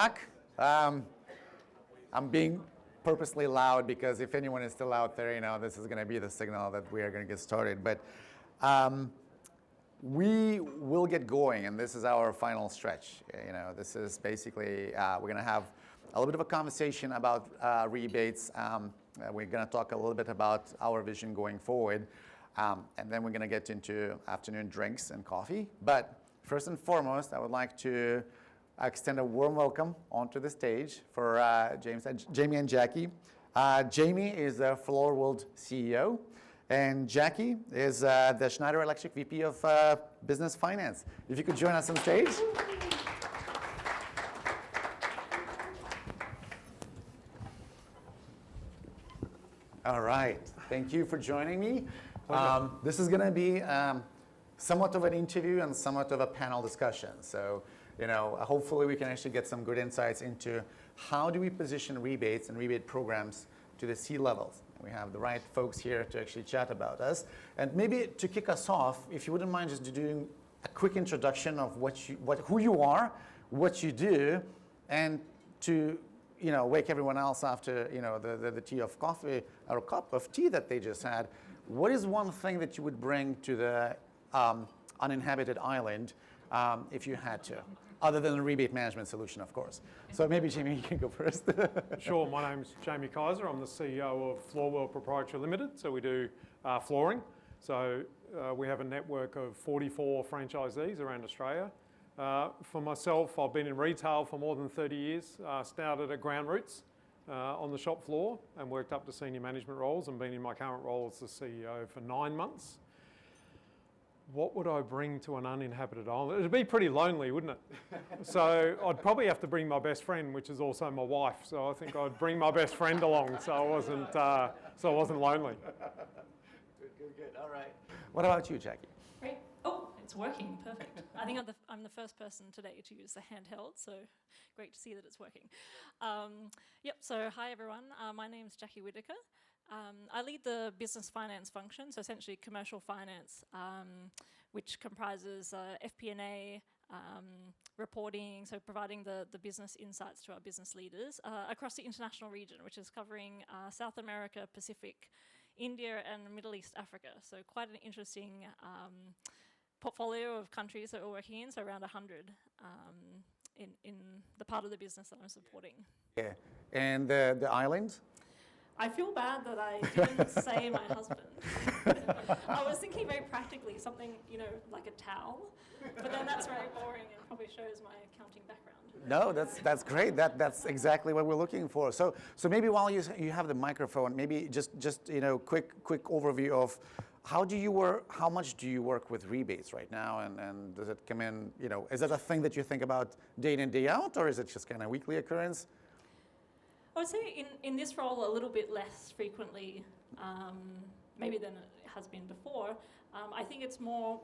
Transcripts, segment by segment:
back. I'm being purposely loud because if anyone is still out there, this is going to be the signal that we are going to get started. But we will get going, and this is our final stretch. This is basically, we're going to have a little bit of a conversation about rebates. We're going to talk a little bit about our vision going forward, and then we're going to get into afternoon drinks and coffee. But first and foremost, I would like to extend a warm welcome onto the stage for Jamie and Jackie. Jamie is the Floor World CEO, and Jackie is the Schneider Electric VP of Business Finance. If you could join us on stage. All right, thank you for joining me. This is going to be somewhat of an interview and somewhat of a panel discussion. So, hopefully we can actually get some good insights into how do we position rebates and rebate programs to the C-levels. We have the right folks here to actually chat about us. And maybe to kick us off, if you wouldn't mind just doing a quick introduction of who you are, what you do, and to wake everyone else after the tea of coffee or a cup of tea that they just had. What is one thing that you would bring to the uninhabited island if you had to? Other than a rebate management solution, of course. So maybe, Jamie, you can go first. Sure. My name's Jamie Kaiser. I'm the CEO of Floor World Proprietary Limited. So we do flooring. So we have a network of 44 franchisees around Australia. For myself, I've been in retail for more than 30 years. Started at ground roots on the shop floor and worked up to senior management roles and been in my current role as the CEO for 9 months. What would I bring to an uninhabited island? It'd be pretty lonely, wouldn't it? So I'd probably have to bring my best friend, which is also my wife. So I think I'd bring my best friend along, so I wasn't lonely. Good. All right. What about you, Jackie? Great. Oh, it's working. Perfect. I think I'm the first person today to use the handheld, so great to see that it's working. So hi everyone. My name's Jackie Whitaker. I lead the business finance function, so essentially commercial finance, which comprises FP&A, reporting, so providing the business insights to our business leaders across the international region, which is covering South America, Pacific, India, and Middle East Africa. So quite an interesting portfolio of countries that we're working in, so around 100 in the part of the business that I'm supporting. Yeah, and the island? I feel bad that I didn't say my husband. I was thinking very practically, something, like a towel, but then that's very boring and probably shows my accounting background. No, that's great. That's exactly what we're looking for. So maybe while you have the microphone, maybe just quick overview of how much do you work with rebates right now, and does it come in, is that a thing that you think about day in and day out, or is it just kind of weekly occurrence? I would say in this role a little bit less frequently, maybe than it has been before. I think it's more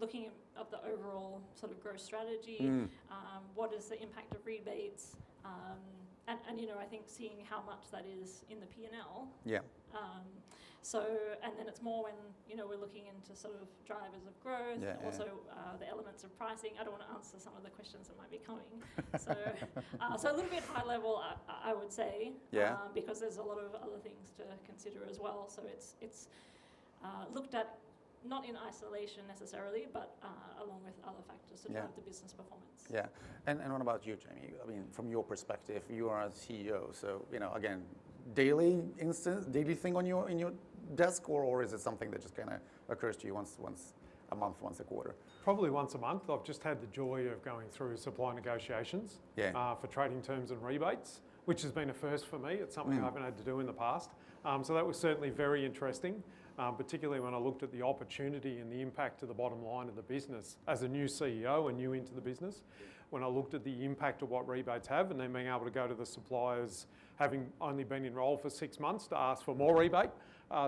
looking at the overall sort of growth strategy, what is the impact of rebates, and I think seeing how much that is in the P&L. Yeah. And then it's more when, we're looking into sort of drivers of growth, and also the elements of pricing. I don't want to answer some of the questions that might be coming. So a little bit high level, I would say, because there's a lot of other things to consider as well. So it's looked at not in isolation necessarily, but along with other factors to drive the business performance. Yeah, and what about you, Jamie? I mean, from your perspective, you are a CEO, so again, daily thing on in your desk, or is it something that just kind of occurs to you once a month, once a quarter? Probably once a month. I've just had the joy of going through supply negotiations for trading terms and rebates, which has been a first for me. It's something I haven't had to do in the past. So that was certainly very interesting. Particularly when I looked at the opportunity and the impact to the bottom line of the business as a new CEO and new into the business. When I looked at the impact of what rebates have, and then being able to go to the suppliers, having only been enrolled for 6 months, to ask for more rebate.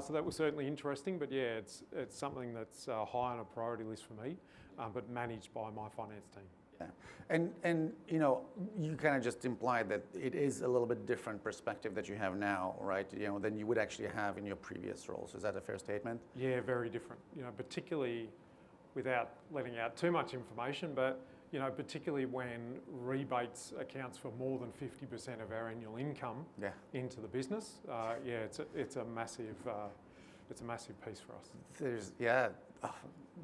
So that was certainly interesting, but yeah, it's something that's high on a priority list for me, but managed by my finance team. Yeah, and you kind of just implied that it is a little bit different perspective that you have now, right? Than you would actually have in your previous roles. Is that a fair statement? Yeah, very different. Particularly without letting out too much information, but particularly when rebates accounts for more than 50% of our annual income into the business, it's a massive piece for us.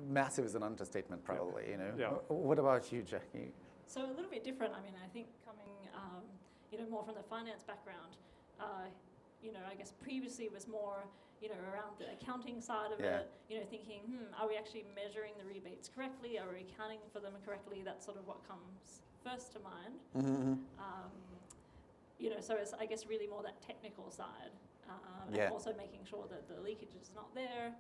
Massive is an understatement, probably. Yeah. What about you, Jackie? So a little bit different. I mean, I think coming, more from the finance background, I guess previously was more, around the accounting side of it, thinking, are we actually measuring the rebates correctly? Are we accounting for them correctly? That's sort of what comes first to mind. Mm-hmm. So it's, I guess, really more that technical side. And also making sure that the leakage is not there,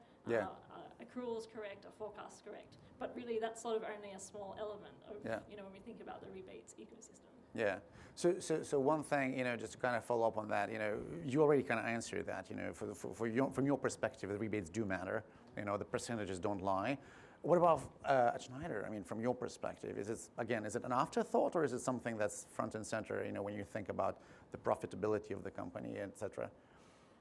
accruals correct, a forecast correct. But really, that's sort of only a small element of, when we think about the rebates ecosystem. Yeah. So one thing, just to kind of follow up on that, you already kind of answered that, from your perspective, the rebates do matter. The percentages don't lie. What about at Schneider? I mean, from your perspective, is it an afterthought, or is it something that's front and center, when you think about the profitability of the company, et cetera?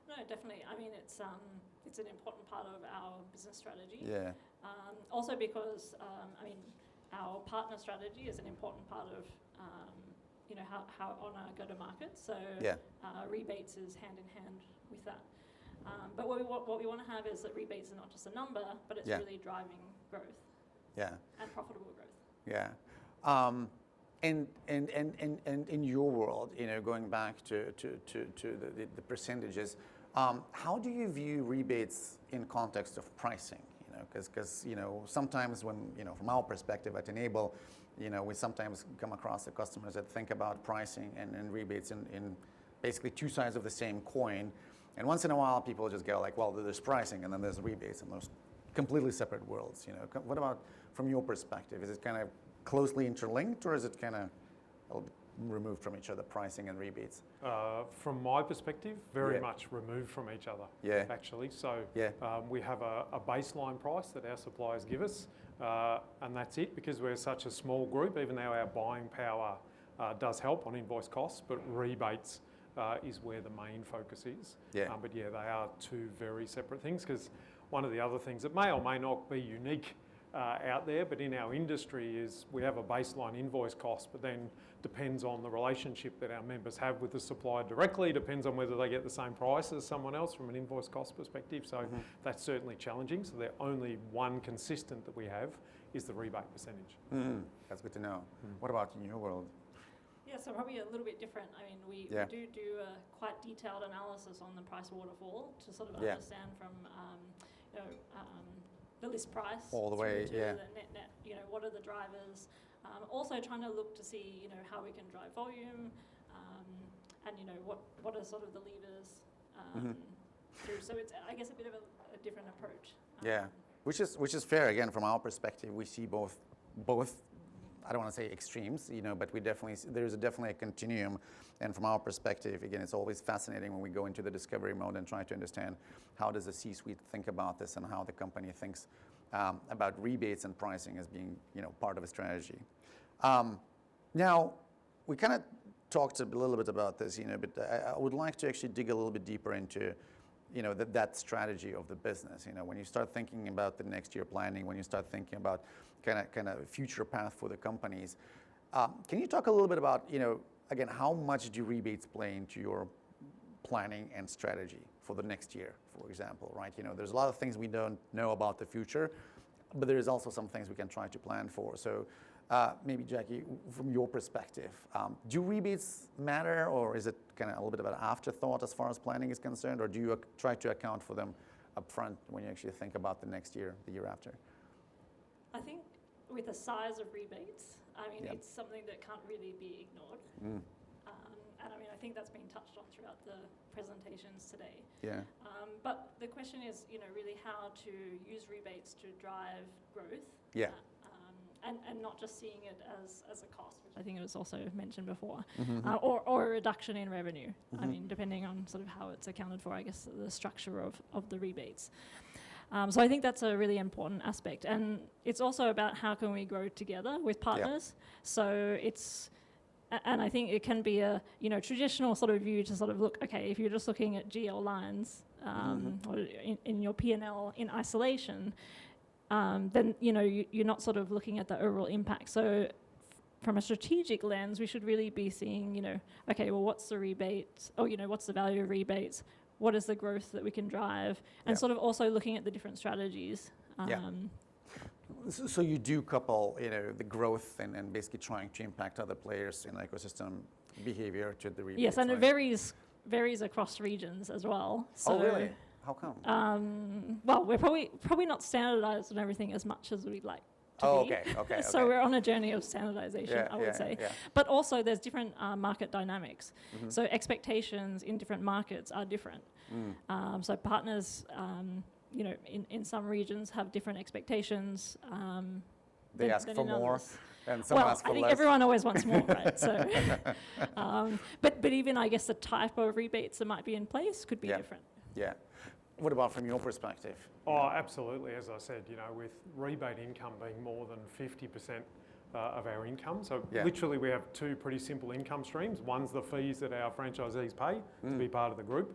No, definitely. I mean, it's an important part of our business strategy. Yeah. Also because, our partner strategy is an important part of, how on our go-to-market. So rebates is hand in hand with that. But what we want to have is that rebates are not just a number, but it's really driving growth. Yeah. And profitable growth. Yeah. And in your world, going back to the percentages, how do you view rebates in context of pricing? Because sometimes when from our perspective at Enable, we sometimes come across the customers that think about pricing and rebates in basically two sides of the same coin. And once in a while, people just go like, well, there's pricing and then there's rebates, and those completely separate worlds. What about from your perspective? Is it kind of closely interlinked, or is it kind of removed from each other, pricing and rebates? From my perspective, very much removed from each other, actually. So we have a baseline price that our suppliers give us, and that's it, because we're such a small group, even though our buying power does help on invoice costs, but rebates is where the main focus is. But they are two very separate things, because one of the other things that may or may not be unique out there, but in our industry, is we have a baseline invoice cost, but then depends on the relationship that our members have with the supplier directly, depends on whether they get the same price as someone else from an invoice cost perspective. So that's certainly challenging. So the only one consistent that we have is the rebate percentage. That's good to know. What about in your world? Yeah, so probably a little bit different. I mean, we do a quite detailed analysis on the price waterfall to sort of understand from, the list price all the way, to the net, what are the drivers. Also trying to look to see, how we can drive volume, and, what are sort of the levers through. So it's, I guess, a bit of a different approach. Which is fair. Again, from our perspective, we see both. I don't want to say extremes, but there's definitely a continuum. And from our perspective, again, it's always fascinating when we go into the discovery mode and try to understand how does the C-suite think about this, and how the company thinks about rebates and pricing as being, part of a strategy. Now, we kind of talked a little bit about this, but I would like to actually dig a little bit deeper into, that strategy of the business. When you start thinking about the next year planning, when you start thinking about kind of future path for the companies, can you talk a little bit about, again, how much do rebates play into your planning and strategy for the next year, for example, right? There's a lot of things we don't know about the future, but there is also some things we can try to plan for. So maybe, Jackie, from your perspective, do rebates matter, or is it kind of a little bit of an afterthought as far as planning is concerned, or do you try to account for them upfront when you actually think about the next year, the year after? I think with the size of rebates, it's something that can't really be ignored. And I think that's been touched on throughout the presentations today. But the question is, really how to use rebates to drive growth. And not just seeing it as a cost, which I think it was also mentioned before, or a reduction in revenue. I mean, depending on sort of how it's accounted for, I guess, the structure of the rebates. So I think that's a really important aspect. And it's also about how can we grow together with partners. So and I think it can be a traditional sort of view to sort of look, okay, if you're just looking at GL lines or in your P&L in isolation, then you're not sort of looking at the overall impact. So from a strategic lens, we should really be seeing, okay, well, what's the rebates? Oh, what's the value of rebates? What is the growth that we can drive? And sort of also looking at the different strategies. So you do couple, the growth and basically trying to impact other players in the ecosystem behavior to the rebates. Yes, and right? it varies across regions as well. So, Oh, really? How come? Well, we're probably not standardized on everything as much as we'd like to be. Okay. So we're on a journey of standardization, I would say. Yeah. But also there's different market dynamics. So expectations in different markets are different. So partners, in some regions have different expectations. They ask than for in more, others. and some Well, ask for I think less. everyone always wants more, right? So, but even I guess the type of rebates that might be in place could be different. Yeah. What about from your perspective? Oh, absolutely. As I said, with rebate income being more than 50% of our income. So literally we have two pretty simple income streams. One's the fees that our franchisees pay to be part of the group,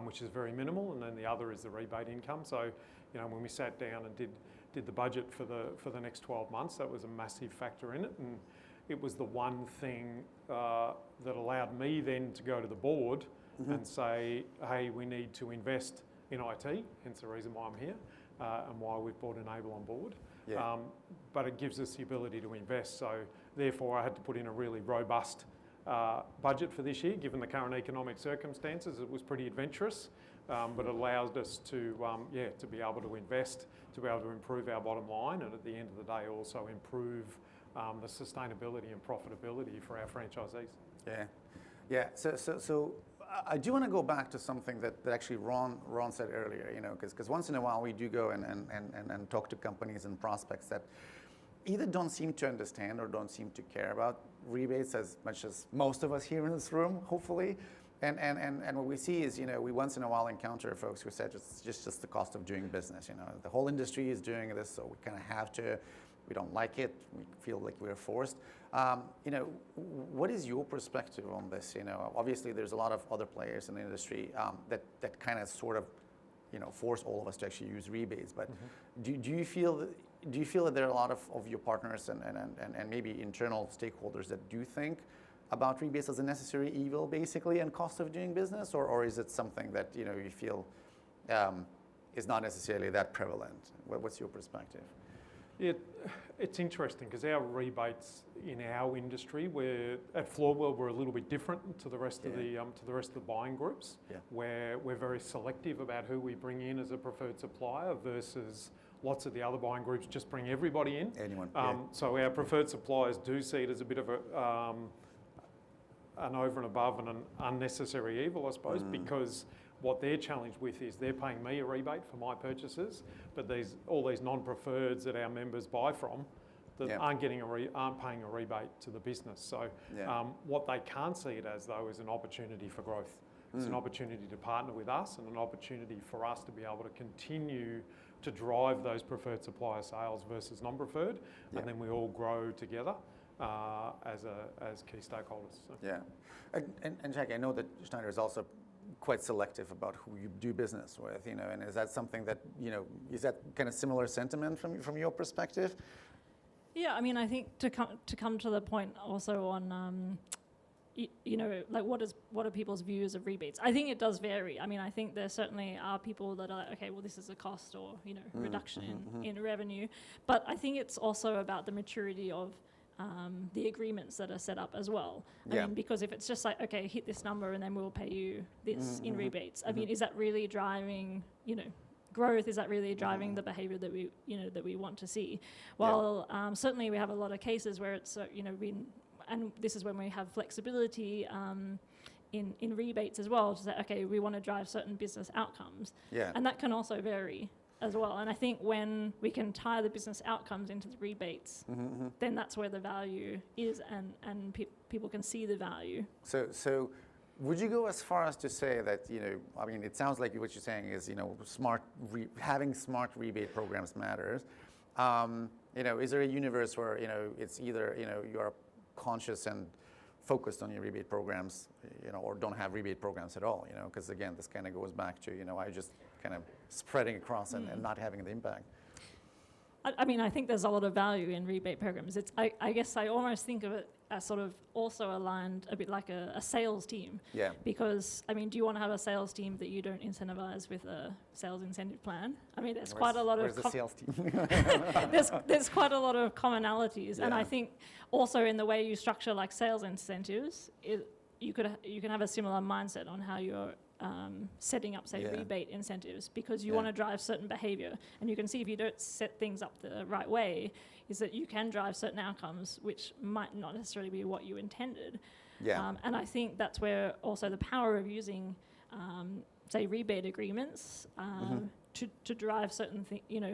which is very minimal, and then the other is the rebate income. So, when we sat down and did the budget for the next 12 months, that was a massive factor in it, and it was the one thing that allowed me then to go to the board and say, hey, we need to invest in IT, hence the reason why I'm here, and why we've brought Enable on board. Yeah. But it gives us the ability to invest. So therefore I had to put in a really robust budget for this year. Given the current economic circumstances, it was pretty adventurous, but it allowed us to be able to invest, to be able to improve our bottom line, and at the end of the day also improve the sustainability and profitability for our franchisees. Yeah. So I do want to go back to something that actually Ron said earlier, because once in a while we do go and talk to companies and prospects that either don't seem to understand or don't seem to care about rebates as much as most of us here in this room, hopefully. And what we see is, we once in a while encounter folks who said it's just the cost of doing business. The whole industry is doing this, so we kind of have to. We don't like it. We feel like we're forced. What is your perspective on this? Obviously there's a lot of other players in the industry that kind of sort of, force all of us to actually use rebates. But do you feel that there are a lot of your partners and maybe internal stakeholders that do think about rebates as a necessary evil, basically, and cost of doing business, or is it something that you feel is not necessarily that prevalent? What's your perspective? It's interesting because our rebates in our industry, at Floorwell we're a little bit different to the rest of the buying groups, where we're very selective about who we bring in as a preferred supplier versus lots of the other buying groups just bring everybody in. Anyone. So our preferred suppliers do see it as a bit of an over and above and an unnecessary evil, I suppose, because what they're challenged with is they're paying me a rebate for my purchases, but all these non-preferreds that our members buy from that aren't paying a rebate to the business. So what they can't see it as, though, is an opportunity for growth. It's an opportunity to partner with us and an opportunity for us to be able to continue to drive those preferred supplier sales versus non-preferred, and then we all grow together as key stakeholders. So. Yeah, and Jackie, I know that Schneider is also quite selective about who you do business with, and is that something that, is that kind of similar sentiment from your perspective? Yeah, I mean, I think to come to the point also on, like what are people's views of rebates? I think it does vary. I mean, I think there certainly are people that are like, okay, well, this is a cost or, reduction in revenue. But I think it's also about the maturity of the agreements that are set up as well. I mean, because if it's just like, okay, hit this number and then we'll pay you this in rebates. I mean, is that really driving, growth? Is that really driving the behaviour that we, that we want to see? Well, certainly we have a lot of cases where it's, and this is when we have flexibility in rebates as well, to say, okay, we want to drive certain business outcomes. Yeah. And that can also vary as well. And I think when we can tie the business outcomes into the rebates, then that's where the value is, and people can see the value. So would you go as far as to say that, I mean, it sounds like what you're saying is, having smart rebate programs matters. Is there a universe where, it's either, you're conscious and focused on your rebate programs, or don't have rebate programs at all, because again, this kind of goes back to, I just kind of spreading across and not having the impact. I mean, I think there's a lot of value in rebate programs. I guess I almost think of it as sort of also aligned a bit like a sales team. Yeah. Because, I mean, do you want to have a sales team that you don't incentivize with a sales incentive plan? I mean, there's quite a lot of... Where's the sales team? there's quite a lot of commonalities. And Yeah. I think also in the way you structure like sales incentives, you can have a similar mindset on how you're setting up, say, Yeah. rebate incentives, because you Yeah. want to drive certain behavior. And you can see if you don't set things up the right way, is that you can drive certain outcomes which might not necessarily be what you intended. Yeah. And I think that's where also the power of using, say, rebate agreements to drive certain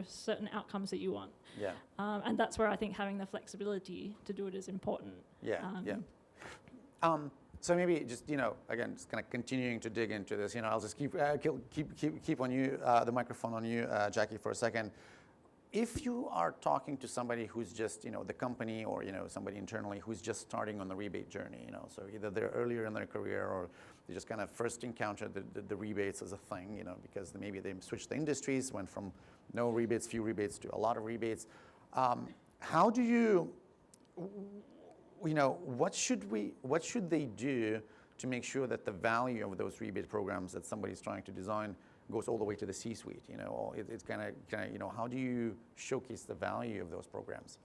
certain outcomes that you want. Yeah. And that's where I think having the flexibility to do it is important. Yeah. Yeah. So maybe just, again, just kind of continuing to dig into this, I'll just keep on you, the microphone on you, Jackie, for a second. If you are talking to somebody who's just, the company or, somebody internally who's just starting on the rebate journey, so either they're earlier in their career or they just kind of first encountered the rebates as a thing, because maybe they switched the industries, went from no rebates, few rebates to a lot of rebates. How do you... what should they do to make sure that the value of those rebate programs that somebody's trying to design goes all the way to the C-suite? It's kind of, how do you showcase the value of those programs?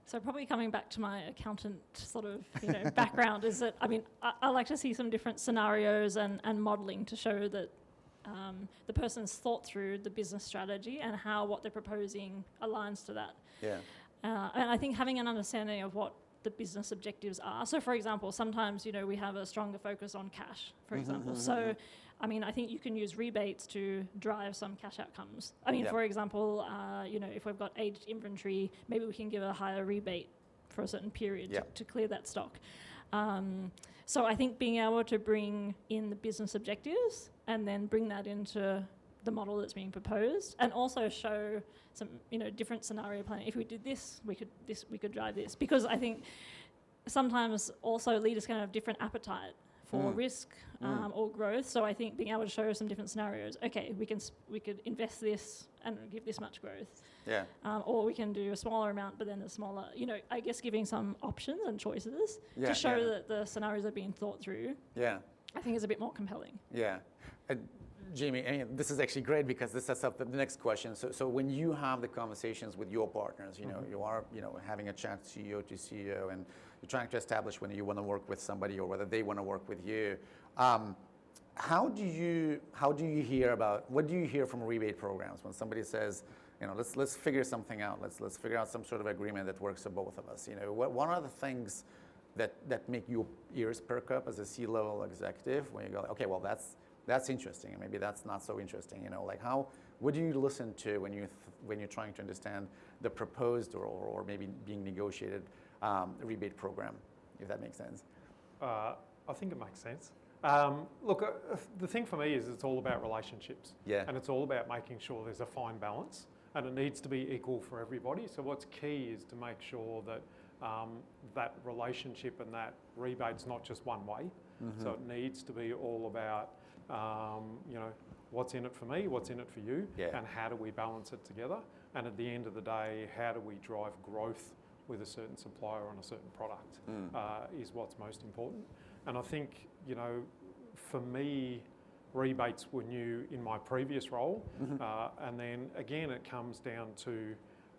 So probably coming back to my accountant sort of, background is that, I mean, I like to see some different scenarios and modelling to show that the person's thought through the business strategy and how what they're proposing aligns to that. Yeah. And I think having an understanding of what the business objectives are. So for example, sometimes, we have a stronger focus on cash, for example. So, I mean, I think you can use rebates to drive some cash outcomes. I mean, for example, if we've got aged inventory, maybe we can give a higher rebate for a certain period to clear that stock. So I think being able to bring in the business objectives and then bring that into the model that's being proposed, and also show some, different scenario planning. If we did this, we could drive this. Because I think sometimes also leaders can have different appetite for risk or growth. So I think being able to show some different scenarios. Okay, we could invest this and give this much growth. Yeah. Or we can do a smaller amount, but then a smaller. I guess giving some options and choices to show that the scenarios are being thought through. Yeah. I think is a bit more compelling. Yeah. Jamie, and this is actually great because this sets up the next question. So when you have the conversations with your partners, you are, having a chat CEO to CEO, and you're trying to establish whether you want to work with somebody or whether they want to work with you. How do you hear about, what do you hear from rebate programs when somebody says, let's figure something out. Let's figure out some sort of agreement that works for both of us. What are the things that make your ears perk up as a C-level executive when you go, okay, well, that's interesting, and maybe that's not so interesting. What do you listen to when you're trying to understand the proposed or maybe being negotiated rebate program, if that makes sense? I think it makes sense. Look, the thing for me is it's all about relationships. Yeah. And it's all about making sure there's a fine balance, and it needs to be equal for everybody. So what's key is to make sure that that relationship and that rebate's not just one way. So it needs to be all about what's in it for me, what's in it for you, and how do we balance it together? And at the end of the day, how do we drive growth with a certain supplier on a certain product is what's most important. And I think, for me, rebates were new in my previous role. And then again, it comes down to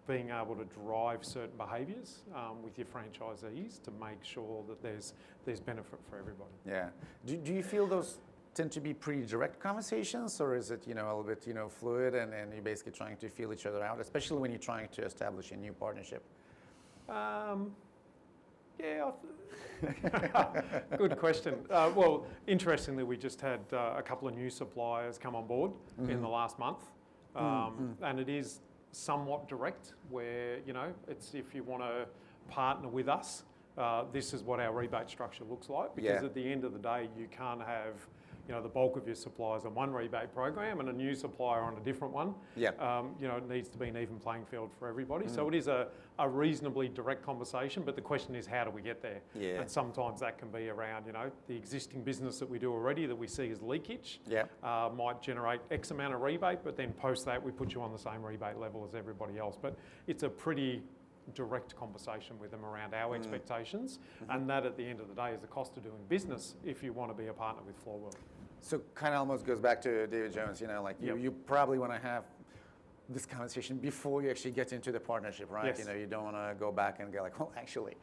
being able to drive certain behaviours with your franchisees to make sure that there's benefit for everybody. Yeah. Do you feel those tend to be pretty direct conversations, or is it, a little bit, fluid and you're basically trying to feel each other out, especially when you're trying to establish a new partnership? Good question. Well, interestingly, we just had a couple of new suppliers come on board in the last month. And it is somewhat direct where, it's if you want to partner with us, this is what our rebate structure looks like, because Yeah. at the end of the day, you can't have the bulk of your suppliers on one rebate program and a new supplier on a different one. Yeah. It needs to be an even playing field for everybody. So it is a reasonably direct conversation, but the question is, how do we get there? Yeah. And sometimes that can be around, the existing business that we do already that we see as leakage Yeah. might generate X amount of rebate, but then post that we put you on the same rebate level as everybody else. But it's a pretty direct conversation with them around our expectations, and that at the end of the day is the cost of doing business if you want to be a partner with Floorwell. So kind of almost goes back to David Jones, like Yep. you probably want to have this conversation before you actually get into the partnership, right? Yes. You don't want to go back and go like, well, actually,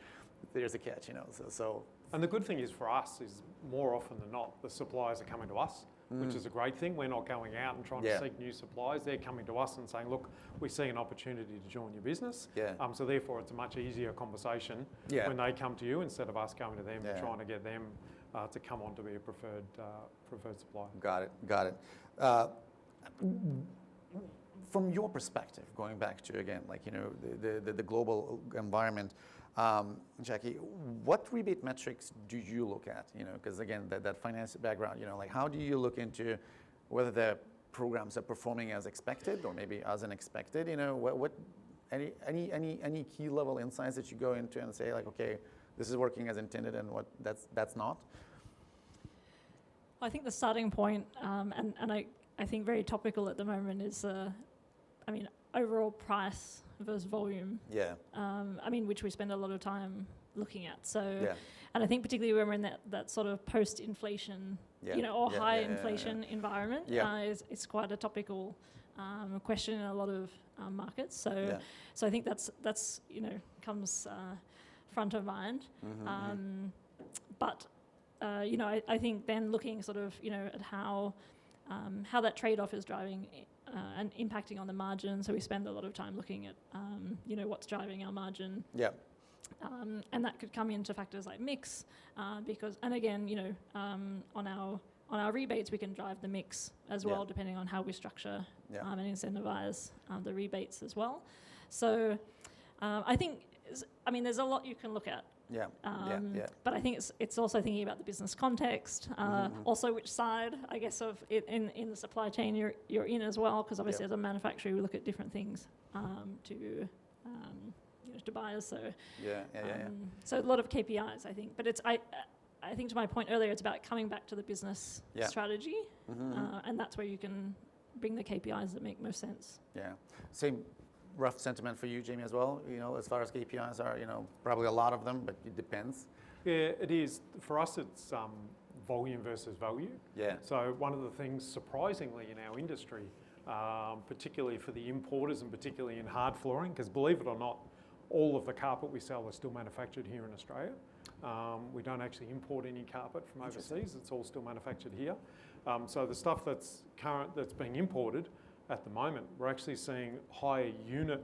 there's a catch, so And the good thing is for us is more often than not, the suppliers are coming to us, which is a great thing. We're not going out and trying Yeah. to seek new suppliers. They're coming to us and saying, look, we see an opportunity to join your business. Yeah. So therefore, it's a much easier conversation Yeah. when they come to you instead of us going to them and Yeah. trying to get them to come on to be a preferred supplier. Got it. From your perspective, going back to again, the global environment, Jackie, what rebate metrics do you look at? Because again, that finance background, how do you look into whether the programs are performing as expected or maybe as unexpected? What any key level insights that you go into and say like, okay, this is working as intended and what that's not? I think the starting point, and I think very topical at the moment is, overall price versus volume. Yeah. Which we spend a lot of time looking at. So, Yeah. and I think particularly when we're in that sort of post-inflation, Yeah. or Yeah, high yeah, yeah, inflation environment, Yeah. it's quite a topical question in a lot of markets. So, Yeah. so I think that's comes front of mind. But I think then looking sort of at how that trade-off is driving and impacting on the margin. So we spend a lot of time looking at what's driving our margin. Yeah. And that could come into factors like mix, because, and again, on our rebates we can drive the mix as well, Yeah. depending on how we structure Yeah. and incentivize the rebates as well. So I think, there's a lot you can look at. Yeah. Yeah. But I think it's also thinking about the business context, also which side, I guess, of it in the supply chain you're in as well, because obviously as a manufacturer we look at different things to buyers. So Yeah. so a lot of KPIs, I think. But it's I think to my point earlier, it's about coming back to the business Yeah. strategy, and that's where you can bring the KPIs that make most sense. Yeah. Same rough sentiment for you, Jamie, as well. As far as KPIs are, probably a lot of them, but it depends. Yeah, it is. For us, it's volume versus value. Yeah. So one of the things, surprisingly, in our industry, particularly for the importers and particularly in hard flooring, because believe it or not, all of the carpet we sell is still manufactured here in Australia. We don't actually import any carpet from overseas. It's all still manufactured here. So the stuff that's being imported at the moment, we're actually seeing higher unit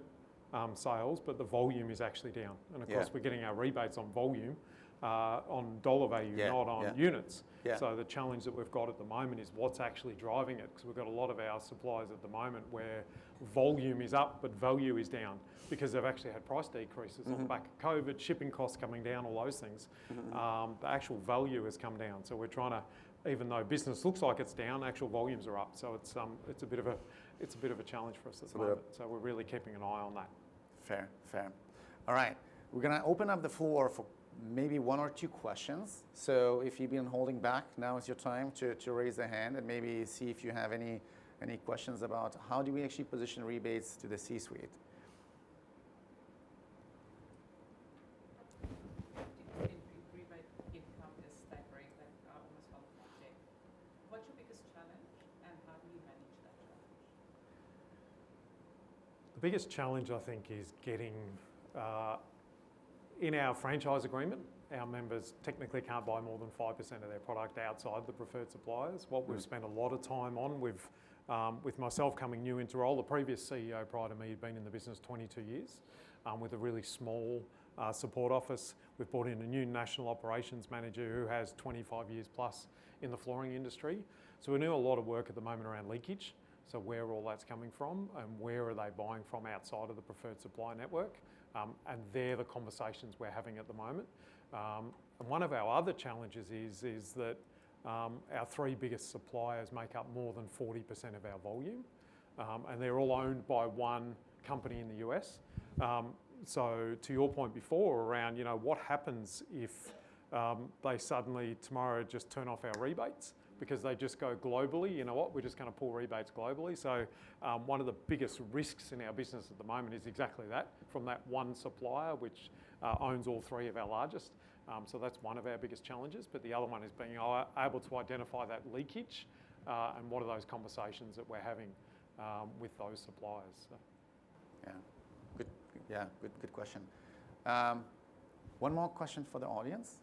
sales, but the volume is actually down. And of course, we're getting our rebates on volume, on dollar value, not on units. Yeah. So the challenge that we've got at the moment is what's actually driving it, because we've got a lot of our suppliers at the moment where volume is up, but value is down, because they've actually had price decreases on the back of COVID, shipping costs coming down, all those things. The actual value has come down. So we're trying to, even though business looks like it's down, actual volumes are up. So it's a bit of a challenge for us at the moment. So we're really keeping an eye on that. Fair. All right, we're gonna open up the floor for maybe one or two questions. So if you've been holding back, now is your time to raise a hand and maybe see if you have any questions about how do we actually position rebates to the C-suite. Rebate income is staggering, like almost half of the day. What's your biggest challenge and how do you manage that challenge? The biggest challenge, I think, is getting, in our franchise agreement, our members technically can't buy more than 5% of their product outside the preferred suppliers. What we've spent a lot of time on, with myself coming new into role, the previous CEO prior to me had been in the business 22 years, with a really small support office. We've brought in a new national operations manager who has 25 years plus in the flooring industry. So we're doing a lot of work at the moment around leakage. So where all that's coming from and where are they buying from outside of the preferred supply network. And they're the conversations we're having at the moment. And one of our other challenges is that our three biggest suppliers make up more than 40% of our volume, and they're all owned by one company in the US. So to your point before around, what happens if they suddenly tomorrow just turn off our rebates because they just go globally, we're just going to pull rebates globally. So one of the biggest risks in our business at the moment is exactly that, from that one supplier which owns all three of our largest. So that's one of our biggest challenges, but the other one is being able to identify that leakage and what are those conversations that we're having with those suppliers. So. Good question. One more question for the audience.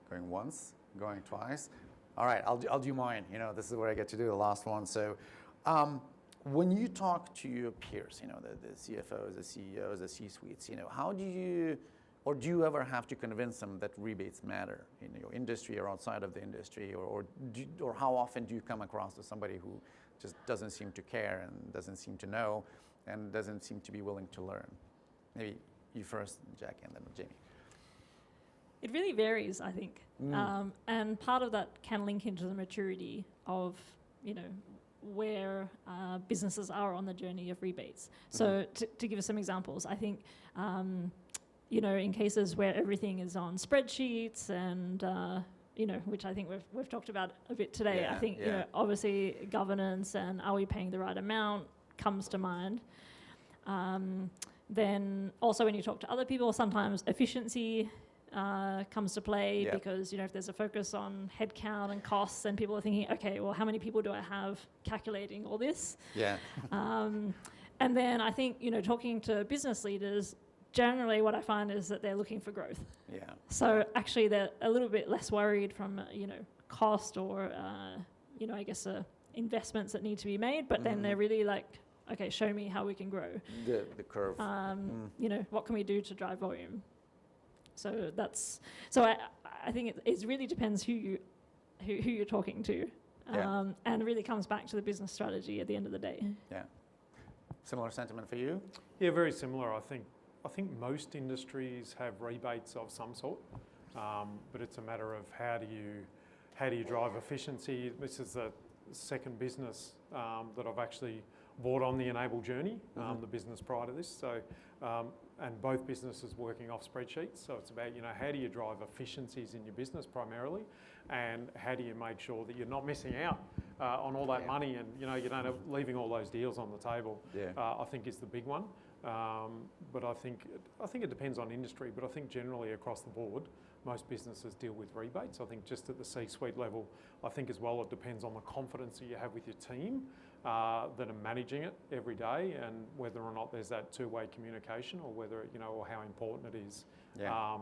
Going once, going twice. All right, I'll do mine. This is where I get to do the last one. So, when you talk to your peers, the CFOs, the CEOs, the C-suites, how do you, or do you ever have to convince them that rebates matter in your industry or outside of the industry, or how often do you come across as somebody who just doesn't seem to care and doesn't seem to know and doesn't seem to be willing to learn? Maybe you first, Jackie, and then Jamie. It really varies, I think. And part of that can link into the maturity of, where businesses are on the journey of rebates. So to give us some examples, I think, in cases where everything is on spreadsheets and, which I think we've talked about a bit today. Yeah, I think, obviously governance and are we paying the right amount comes to mind. Then also when you talk to other people, sometimes efficiency comes to play because, if there's a focus on headcount and costs and people are thinking, okay, well, how many people do I have calculating all this? Yeah. And then I think, talking to business leaders, generally what I find is that they're looking for growth. Yeah. So actually they're a little bit less worried from, cost or, I guess investments that need to be made, but then they're really like, okay, show me how we can grow. The curve. What can we do to drive volume? So I think it really depends who you're talking to, and it really comes back to the business strategy at the end of the day. Yeah. Similar sentiment for you? Yeah, very similar. I think most industries have rebates of some sort, but it's a matter of how do you drive efficiency. This is the second business that I've actually bought on the Enable journey, the business prior to this. So, and both businesses working off spreadsheets. So it's about, how do you drive efficiencies in your business primarily, and how do you make sure that you're not missing out on all that money, and you don't have leaving all those deals on the table. I think is the big one. But I think it depends on industry. But I think generally across the board, most businesses deal with rebates. I think just at the C-suite level, I think as well it depends on the confidence that you have with your team that are managing it every day, and whether or not there's that two-way communication, or whether or how important it is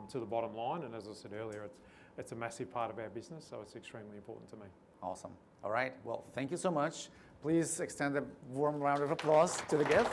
to the bottom line. And as I said earlier, it's a massive part of our business, so it's extremely important to me. Awesome. All right. Well, thank you so much. Please extend a warm round of applause to the guest.